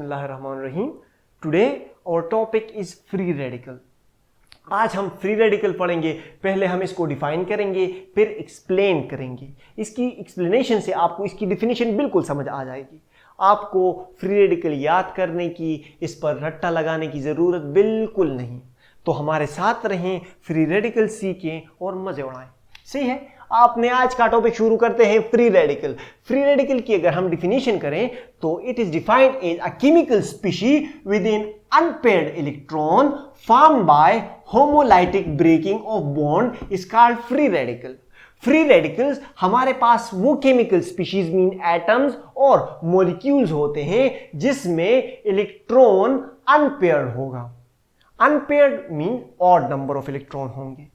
बिस्मिल्लाहिर्रहमानिर्रहीम। टुडे और topic is free radical. आज हम फ्री रेडिकल पढ़ेंगे। पहले हम इसको डिफाइन करेंगे, फिर एक्सप्लेन करेंगे। इसकी एक्सप्लेनेशन से आपको इसकी डिफिनीशन बिल्कुल समझ आ जाएगी। आपको फ्री रेडिकल याद करने की, इस पर रट्टा लगाने की ज़रूरत बिल्कुल नहीं। तो हमारे साथ रहें, फ्री रेडिकल सीखें और मज़े उड़ाएं। सही है, आपने आज का टॉपिक शुरू करते हैं फ्री रेडिकल। फ्री रेडिकल की अगर हम डिफिनीशन करें तो it is defined as a chemical species with in unpaired electron formed by homolytic breaking of bond is called free radical. Free radicals हमारे पास वो केमिकल स्पीशीज मीन एटम्स और molecules होते हैं जिसमें इलेक्ट्रॉन अनपेयर्ड होगा। Unpaired mean odd number of electron होंगे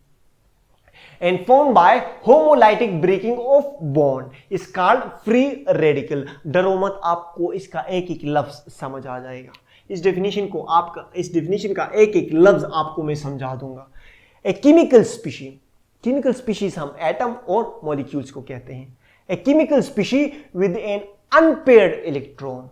and formed by homolytic breaking of bond is called free radical। डरो मत, आपको इसका एक एक लफ्ज समझ आ जाएगा। इस डेफिनेशन का एक एक लफ्ज आपको मैं समझा दूंगा। ए केमिकल स्पीशीज हम एटम और मॉलिक्यूल्स को कहते हैं। A chemical species with an unpaired electron.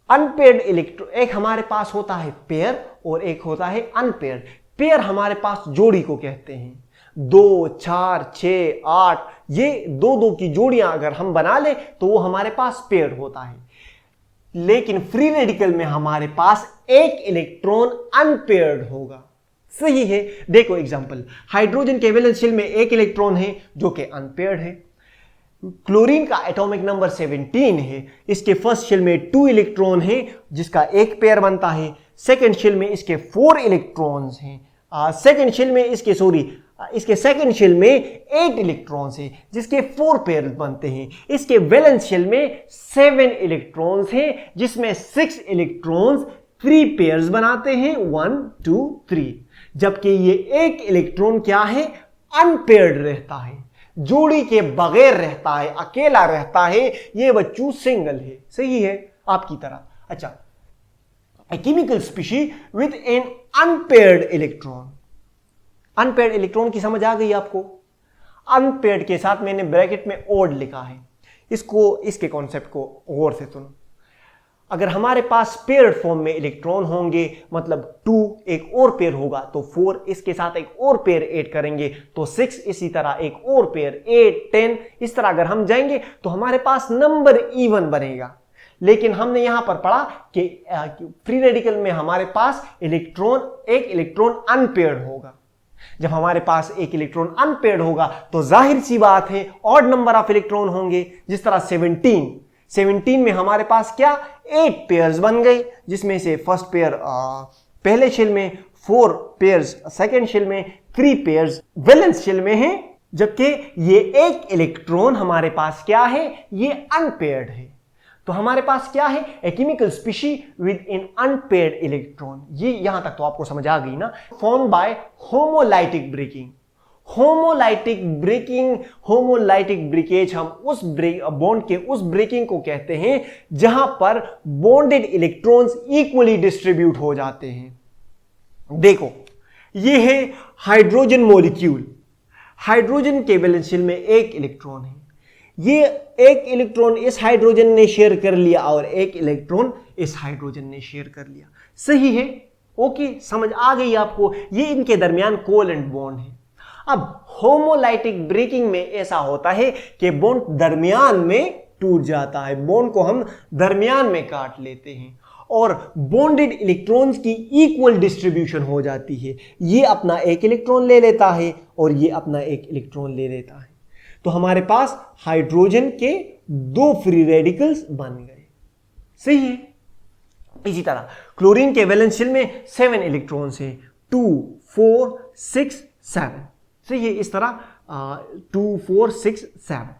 Unpaired electron, एक हमारे पास होता है पेयर और एक होता है अनपेयर्ड। पेयर हमारे पास जोड़ी को कहते हैं। 2, 4, 6, 8 ये दो की जोड़ियां अगर हम बना ले तो वो हमारे पास पेयर होता है। लेकिन फ्री रेडिकल में हमारे पास एक इलेक्ट्रॉन अनपेयर्ड होगा। सही है, देखो एग्जांपल, हाइड्रोजन के वैलेंस शेल में एक इलेक्ट्रॉन है जो कि अनपेयर्ड है। क्लोरीन का एटॉमिक नंबर 17 है। इसके फर्स्ट शेल में 2 इलेक्ट्रॉन है जिसका एक पेयर बनता है। सेकेंड शेल में इसके 4 इलेक्ट्रॉन्स हैं। इसके सेकंड शेल में 8 इलेक्ट्रॉन्स हैं जिसके 4 पेयर बनते हैं। इसके वैलेंस शेल में 7 इलेक्ट्रॉन्स हैं जिसमें 6 इलेक्ट्रॉन्स 3 पेयर्स बनाते हैं, 1, 2, 3। जबकि ये एक इलेक्ट्रॉन क्या है, अनपेयर्ड रहता है, जोड़ी के बगैर रहता है, अकेला रहता है। ये बच्चों सिंगल है। सही है, आपकी तरह। अच्छा, a chemical species with an unpaired electron. Unpaired electron की समझ आ गई आपको। अनपेयर्ड के साथ मैंने ब्रैकेट में ओड लिखा है। इसके कॉन्सेप्ट को गौर से सुनो। अगर हमारे पास पेयर्ड फॉर्म में इलेक्ट्रॉन होंगे, मतलब 2 एक और पेयर होगा तो 4, इसके साथ एक और पेयर ऐड करेंगे तो 6, इसी तरह एक और पेयर 8, 10, इस तरह अगर हम जाएंगे तो हमारे पास नंबर इवन बनेगा। लेकिन हमने यहां पर पढ़ा कि फ्री रेडिकल में हमारे पास एक इलेक्ट्रॉन अनपेयर्ड होगा। जब हमारे पास एक इलेक्ट्रॉन अनपेयर्ड होगा तो जाहिर सी बात है ऑड नंबर ऑफ इलेक्ट्रॉन होंगे। जिस तरह 17 में हमारे पास क्या, 8 पेयर्स बन गए, जिसमें से फर्स्ट पेयर पहले शेल में, 4 पेयर्स सेकेंड शेल में, 3 पेयर्स वैलेंस शेल में है। जबकि ये एक इलेक्ट्रॉन हमारे पास क्या है, ये अनपेयर्ड है। तो हमारे पास क्या है, a chemical species with an unpaired electron. ये यहां तक तो आपको समझ आ गई ना। Formed by homolytic breaking. Homolytic breakage हम उस बॉन्ड के उस ब्रेकिंग को कहते हैं जहां पर बॉन्डेड इलेक्ट्रॉन्स इक्वली डिस्ट्रीब्यूट हो जाते हैं। देखो, ये है हाइड्रोजन मॉलिक्यूल। हाइड्रोजन के वैलेंस शेल में एक इलेक्ट्रॉन है। ये एक इलेक्ट्रॉन इस हाइड्रोजन ने शेयर कर लिया और एक इलेक्ट्रॉन इस हाइड्रोजन ने शेयर कर लिया। सही है, ओके, समझ आ गई आपको। ये इनके दरमियान कोवेलेंट बॉन्ड है। अब होमोलाइटिक ब्रेकिंग में ऐसा होता है कि बॉन्ड दरमियान में टूट जाता है। बॉन्ड को हम दरमियान में काट लेते हैं और बॉन्डेड इलेक्ट्रॉन्स की इक्वल डिस्ट्रीब्यूशन हो जाती है। ये अपना एक इलेक्ट्रॉन ले लेता है और ये अपना एक इलेक्ट्रॉन ले लेता है। तो हमारे पास हाइड्रोजन के 2 फ्री रेडिकल्स बन गए। सही है। इसी तरह क्लोरीन के वैलेंस शेल में 7 इलेक्ट्रॉन्स हैं, 2, 4, 6, 7। सही है, इस तरह 2, 4, 6, 7।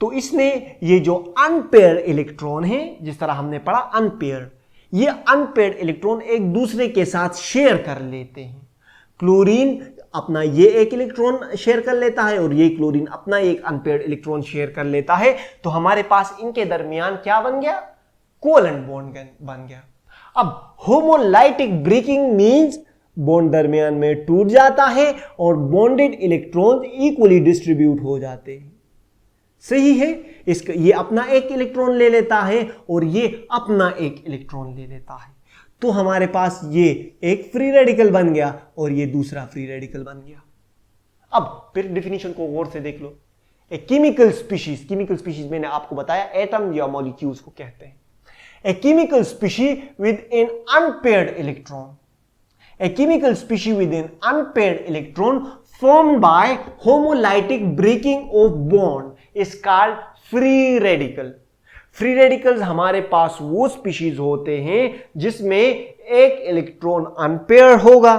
तो इसने ये जो अनपेयर्ड इलेक्ट्रॉन है, जिस तरह हमने पढ़ा अनपेयर्ड, ये अनपेयर्ड इलेक्ट्रॉन एक दूसरे के साथ शेयर कर लेते हैं। क्लोरीन अपना ये एक इलेक्ट्रॉन शेयर कर लेता है और ये क्लोरीन अपना एक अनपेयर्ड इलेक्ट्रॉन शेयर कर लेता है। तो हमारे पास इनके दरमियान क्या बन गया, कोवेलेंट बॉन्ड बन गया। अब होमोलाइटिक ब्रेकिंग मींस बॉन्ड दरमियान में टूट जाता है और बॉन्डेड इलेक्ट्रॉन्स इक्वली डिस्ट्रीब्यूट हो जाते हैं। सही है, इसका ये अपना एक इलेक्ट्रॉन ले लेता है और ये अपना एक इलेक्ट्रॉन ले लेता है, तो हमारे पास ये एक फ्री रेडिकल बन गया और ये दूसरा फ्री रेडिकल बन गया। अब फिर डिफिनीशन को गौर से देख लो। ए केमिकल स्पीशीज मैंने आपको बताया एटम या मॉलिक्यूल्स को कहते हैं। A chemical species with an unpaired electron, a chemical species with an unpaired electron formed by homolytic breaking of bond is called free radical। Free radicals हमारे पास वो स्पीशीज होते हैं जिसमें एक इलेक्ट्रॉन अनपेयर होगा,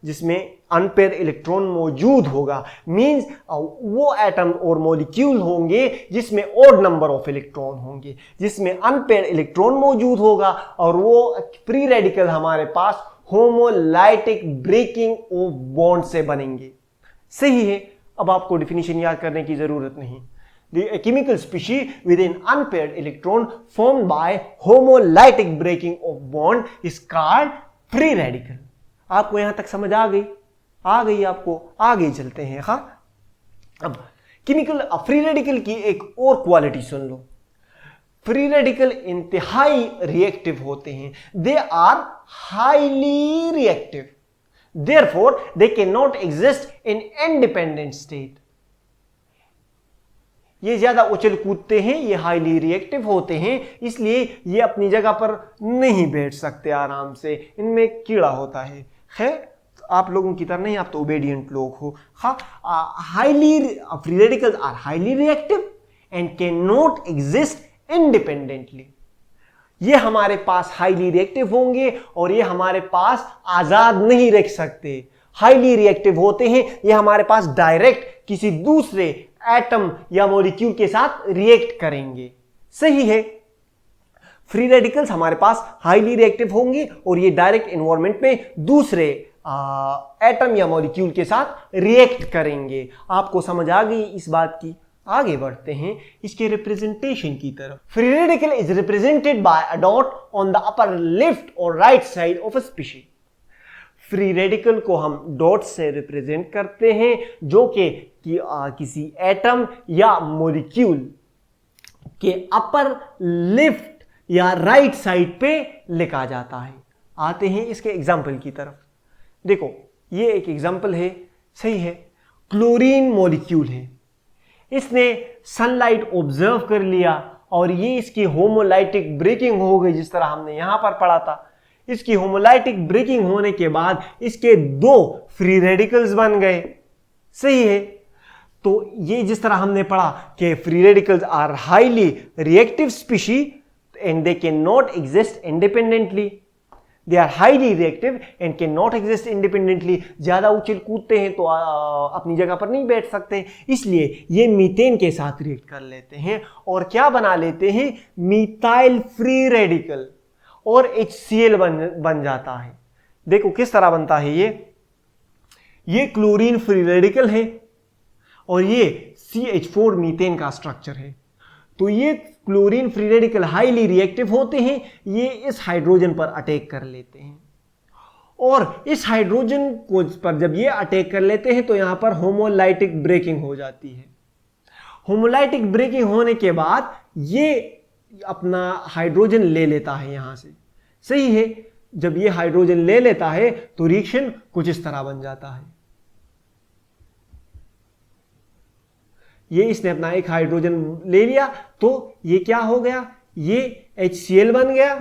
जिसमें अनपेयर इलेक्ट्रॉन मौजूद होगा, मींस वो एटम और मॉलिक्यूल होंगे जिसमें ऑड नंबर ऑफ इलेक्ट्रॉन होंगे, जिसमें अनपेयर इलेक्ट्रॉन मौजूद होगा, और वो फ्री रेडिकल हमारे पास होमोलाइटिक ब्रेकिंग ऑफ बॉन्ड से बनेंगे। सही है, अब आपको डिफिनीशन याद करने की जरूरत नहीं। A chemical species with an unpaired electron formed by homolytic breaking of bond is called free radical। आपको यहां तक समझ आ गई आपको, आगे चलते हैं। हाँ, अब केमिकल फ्री रेडिकल की एक और क्वालिटी सुन लो। फ्री रेडिकल इंतहाई रिएक्टिव होते हैं, they are highly reactive, therefore they can not exist in independent state. ये ज्यादा उछल कूदते हैं, ये हाईली रिएक्टिव होते हैं, इसलिए ये अपनी जगह पर नहीं बैठ सकते आराम से, इनमें कीड़ा होता है। खैर, आप लोगों की तरह नहीं, आप तो ओबेडियंट लोग हो। हाँ, free radicals are highly reactive and can not exist independently. ये हमारे पास हाईली रिएक्टिव होंगे और ये हमारे पास आजाद नहीं रह सकते। हाईली रिएक्टिव होते हैं, ये हमारे पास डायरेक्ट किसी दूसरे एटम या मॉलिक्यूल के साथ रिएक्ट करेंगे। सही है, फ्री रेडिकल्स हमारे पास हाईली रिएक्टिव होंगे और ये डायरेक्ट एनवायरनमेंट में दूसरे एटम या मॉलिक्यूल के साथ रिएक्ट करेंगे। आपको समझ आ गई इस बात की? आगे बढ़ते हैं इसके रिप्रेजेंटेशन की तरफ। Free radical is represented by a dot on the upper left और right side of a species. Free radical को हम डॉट से रिप्रेजेंट करते हैं, जो कि किसी एटम या मॉलिक्यूल के अपर लेफ्ट या राइट साइड पे लिखा जाता है। आते हैं इसके एग्जाम्पल की तरफ। देखो, ये एक एग्जाम्पल है, सही है, क्लोरीन मॉलिक्यूल है। इसने सनलाइट ऑब्जर्व कर लिया और ये इसकी होमोलाइटिक ब्रेकिंग हो गई, जिस तरह हमने यहां पर पढ़ा था। इसकी होमोलाइटिक ब्रेकिंग होने के बाद इसके दो फ्री रेडिकल्स बन गए। सही है, तो ये जिस तरह हमने पढ़ा कि free radicals are highly reactive species and they can not exist independently. They are highly reactive and can not exist independently. ज्यादा उछल कूदते हैं तो अपनी जगह पर नहीं बैठ सकते, इसलिए ये मीथेन के साथ रिएक्ट कर लेते हैं और क्या बना लेते हैं, मीथाइल फ्री रेडिकल, और HCl बन जाता है। देखो किस तरह बनता है ये क्लोरीन फ्री रेडिकल है और ये CH4 मीथेन का स्ट्रक्चर है। तो ये chlorine free radical highly reactive होते हैं, ये इस हाइड्रोजन पर अटैक कर लेते हैं और इस हाइड्रोजन को पर जब ये अटैक कर लेते हैं तो यहां पर होमोलाइटिक ब्रेकिंग हो जाती है। होमोलाइटिक ब्रेकिंग होने के बाद ये अपना हाइड्रोजन ले लेता है यहां से। सही है, जब ये हाइड्रोजन ले लेता है तो रिएक्शन कुछ इस तरह बन जाता है। ये इसने अपना एक हाइड्रोजन ले लिया तो ये क्या हो गया, ये HCl बन गया,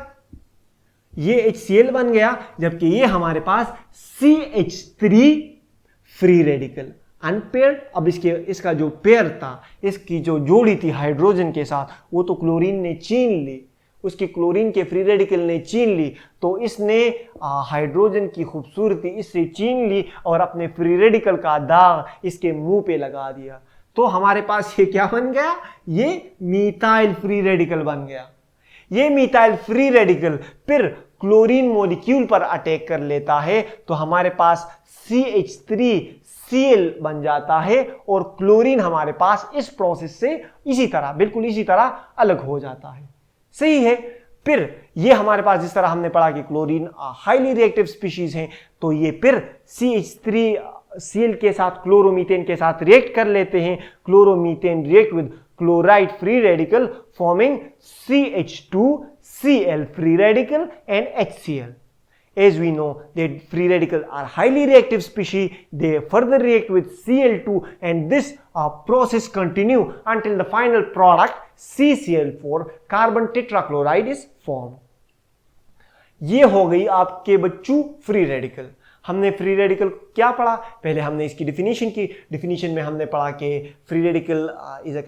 ये HCl बन गया, जबकि ये हमारे पास CH3 फ्री रेडिकल अनपेयर्ड। अब इसका जो पेयर था, इसकी जो जोड़ी थी हाइड्रोजन के साथ, वो तो क्लोरीन ने छीन ली, उसकी क्लोरीन के फ्री रेडिकल ने छीन ली, तो इसने हाइड्रोजन की खूबसूरती इससे छीन ली और अपने फ्री रेडिकल का दाग इसके मुंह पे लगा दिया। तो हमारे पास ये क्या बन गया, ये मीथाइल फ्री रेडिकल बन गया। ये मीथाइल फ्री रेडिकल फिर क्लोरीन मॉलिक्यूल पर अटैक कर लेता है तो हमारे पास CH3Cl बन जाता है और क्लोरीन हमारे पास इस प्रोसेस से बिल्कुल इसी तरह अलग हो जाता है। सही है, फिर ये हमारे पास जिस तरह हमने पढ़ा कि क्लोरीन हाईली रिएक्टिव स्पीशीज हैं, तो ये फिर CH3Cl के साथ क्लोरोमीथेन के साथ रिएक्ट कर लेते हैं। Chloromethane react with chloride free radical forming CH2Cl free radical and HCl. As we know that free radicals are highly reactive species, they further react with Cl2 and this process continue until the final product CCl4 carbon tetrachloride is formed. ये हो गई आपके बच्चों free radical. हमने free radical क्या पढ़ा? पहले हमने इसकी डिफिनीशन की। डिफिनीशन में हमने पढ़ा कि free radical is a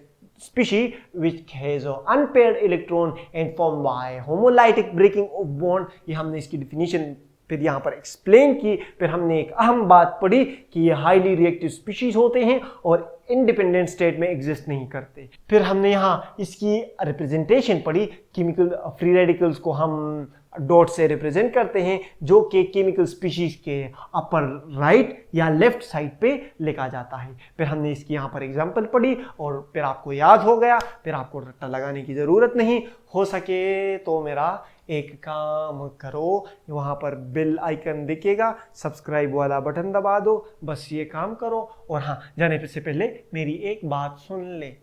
species which has an unpaired electron and formed by homolytic breaking of bond। ये हमने इसकी डिफिनीशन फिर यहाँ पर एक्सप्लेन की। फिर हमने एक अहम बात पढ़ी कि ये हाईली रिएक्टिव स्पीशीज होते हैं और इंडिपेंडेंट स्टेट में एग्जिस्ट नहीं करते। फिर हमने यहाँ इसकी रिप्रेजेंटेशन पढ़ी। केमिकल फ्री रेडिकल्स को हम डॉट से रिप्रेजेंट करते हैं जो कि केमिकल स्पीशीज के अपर राइट या लेफ्ट साइड पे लिखा जाता है। फिर हमने इसकी यहाँ पर एग्जांपल पढ़ी और फिर आपको याद हो गया, फिर आपको रट्टा लगाने की ज़रूरत नहीं। हो सके तो मेरा एक काम करो, वहाँ पर बेल आइकन दिखेगा, सब्सक्राइब वाला बटन दबा दो, बस ये काम करो। और हाँ, जाने से पहले मेरी एक बात सुन ले।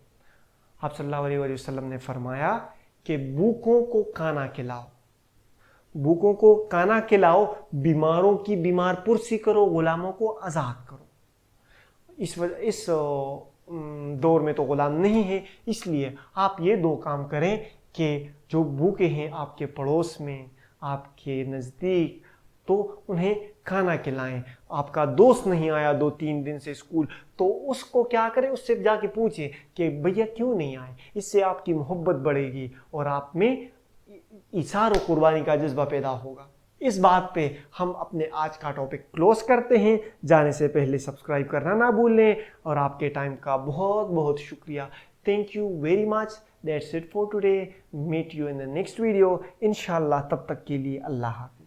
आप सल्लल्लाहु अलैहि वसल्लम ने फरमाया कि भूखों को खाना खिलाओ, भूखों को खाना खिलाओ, बीमारों की बीमार पुरसी करो, गुलामों को आज़ाद करो। इस दौर में तो गुलाम नहीं है, इसलिए आप ये दो काम करें कि जो भूखे हैं आपके पड़ोस में, आपके नज़दीक, तो उन्हें खाना खिलाएं। आपका दोस्त नहीं आया 2-3 दिन से स्कूल, तो उसको क्या करें, उससे जाके पूछें कि भैया क्यों नहीं आए। इससे आपकी मोहब्बत बढ़ेगी और आप में इसार और कुर्बानी का जज्बा पैदा होगा। इस बात पे हम अपने आज का टॉपिक क्लोज करते हैं। जाने से पहले सब्सक्राइब करना ना भूलें और आपके टाइम का बहुत बहुत शुक्रिया। Thank you very much. That's it for today. Meet you in the next video इंशाल्लाह। तब तक के लिए अल्लाह हाफ़िज़।